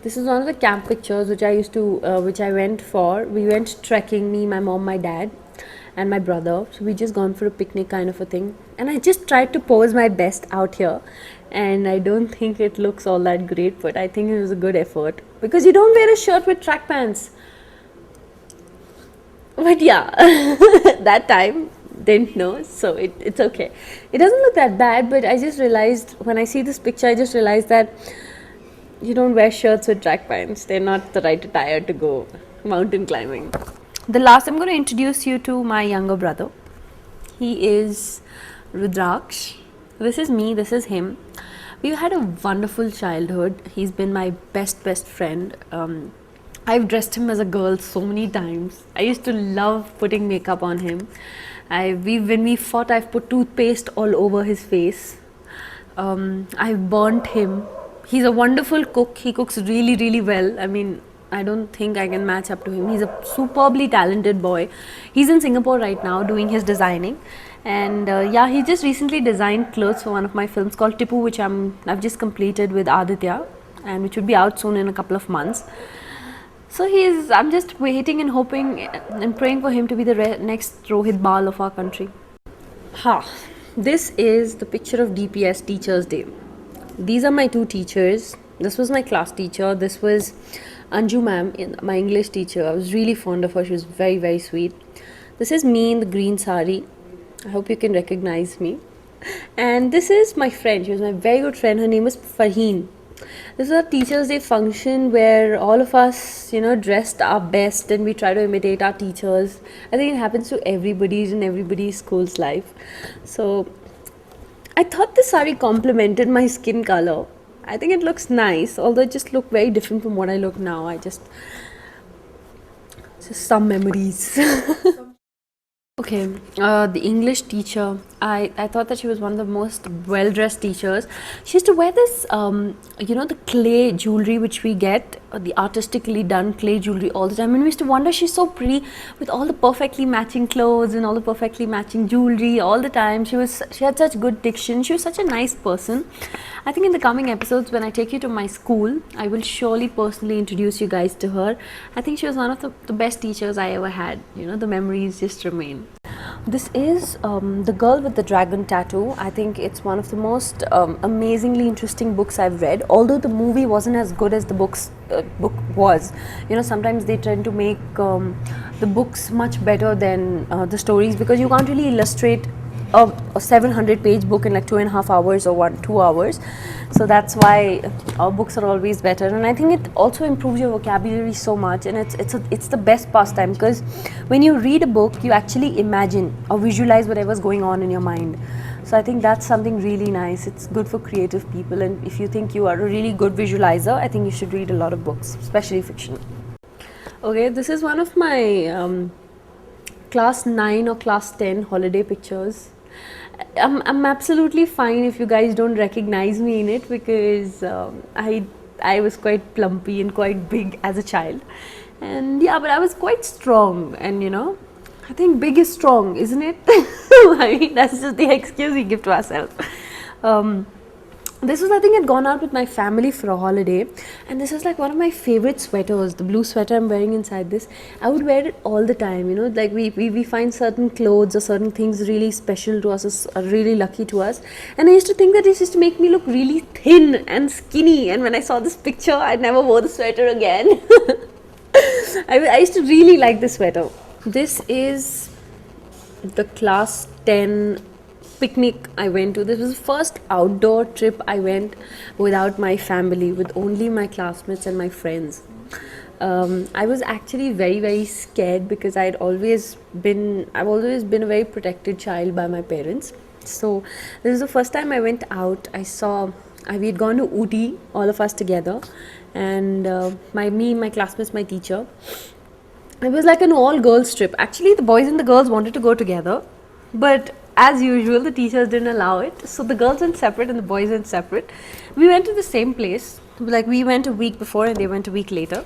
This is one of the camp pictures which I went for. We went trekking, me, my mom, my dad, and my brother. So we just gone for a picnic kind of a thing. And I just tried to pose my best out here. And I don't think it looks all that great, but I think it was a good effort. Because you don't wear a shirt with track pants. But yeah, that time didn't know, so it's okay. It doesn't look that bad, but I just realized when I see this picture, I just realized that you don't wear shirts with track pants. They're not the right attire to go mountain climbing. The last, I'm going to introduce you to my younger brother. He is Rudraksh. This is me, this is him. We've had a wonderful childhood. He's been my best friend. I've dressed him as a girl so many times. I used to love putting makeup on him. When we fought, I've put toothpaste all over his face. I've burnt him. He's a wonderful cook. He cooks really well. I mean, I don't think I can match up to him. He's a superbly talented boy. He's in Singapore right now doing his designing. And yeah, he just recently designed clothes for one of my films called Tipu, which I've just completed with Aditya, and which would be out soon in a couple of months. So I'm just waiting and hoping and praying for him to be the next Rohit Bal of our country. This is the picture of DPS Teachers Day. These are my two teachers. This was my class teacher. This was Anju ma'am, my English teacher. I was really fond of her. She was very sweet. This is me in the green sari. I hope you can recognize me. And this is my friend. She was my very good friend. Her name was Farheen. This is a Teachers Day function where all of us, dressed our best and we try to imitate our teachers. I think it happens to everybody's in everybody's school's life. So I thought this sari complemented my skin color. I think it looks nice, although it just looked very different from what I look now. Just some memories. Okay, the English teacher, I thought that she was one of the most well-dressed teachers. She used to wear this, the clay jewelry which we get, the artistically done clay jewelry all the time. And we used to wonder, she's so pretty with all the perfectly matching clothes and all the perfectly matching jewelry all the time. She had such good diction. She was such a nice person. I think in the coming episodes, when I take you to my school, I will surely personally introduce you guys to her. I think she was one of the best teachers I ever had. The memories just remain. This is The Girl with the Dragon Tattoo. I think it's one of the most amazingly interesting books I've read. Although the movie wasn't as good as the book was. Sometimes they tend to make the books much better than the stories, because you can't really illustrate a 700-page book in like 2.5 hours or 2 hours. So that's why our books are always better. And I think it also improves your vocabulary so much, and it's the best pastime, because when you read a book, you actually imagine or visualize whatever's going on in your mind. So I think that's something really nice. It's good for creative people, and if you think you are a really good visualizer, I think you should read a lot of books, especially fiction. Okay, this is one of my class 9 or class 10 holiday pictures. I'm absolutely fine if you guys don't recognize me in it, because I was quite plumpy and quite big as a child, and yeah, but I was quite strong, and I think big is strong, isn't it? I mean, that's just the excuse we give to ourselves. This was, I think, I'd gone out with my family for a holiday, and this was like one of my favorite sweaters, the blue sweater I'm wearing inside this. I would wear it all the time, like we find certain clothes or certain things really special to us, or really lucky to us. And I used to think that this used to make me look really thin and skinny, and when I saw this picture, I never wore the sweater again. I used to really like this sweater. This is the class 10 picnic I went to. This was the first outdoor trip I went without my family, with only my classmates and my friends. I was actually very scared, because I've always been a very protected child by my parents. So this is the first time I went out. We had gone to Ooty, all of us together, and my classmates, my teacher. It was like an all-girls trip. Actually, the boys and the girls wanted to go together, but as usual, the teachers didn't allow it. So the girls went separate and the boys went separate. We went to the same place. Like, we went a week before and they went a week later.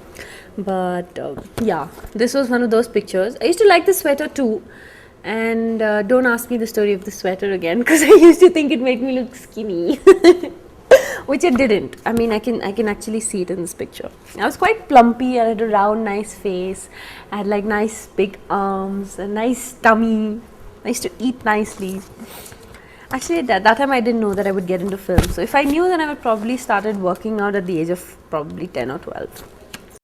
But yeah, this was one of those pictures. I used to like the sweater too. And don't ask me the story of the sweater again, because I used to think it made me look skinny. which I didn't. I mean, I can actually see it in this picture. I was quite plumpy. I had a round, nice face. I had like nice big arms, a nice tummy. I used to eat nicely. Actually, at that time I didn't know that I would get into film. So if I knew, then I would probably started working out at the age of probably 10 or 12.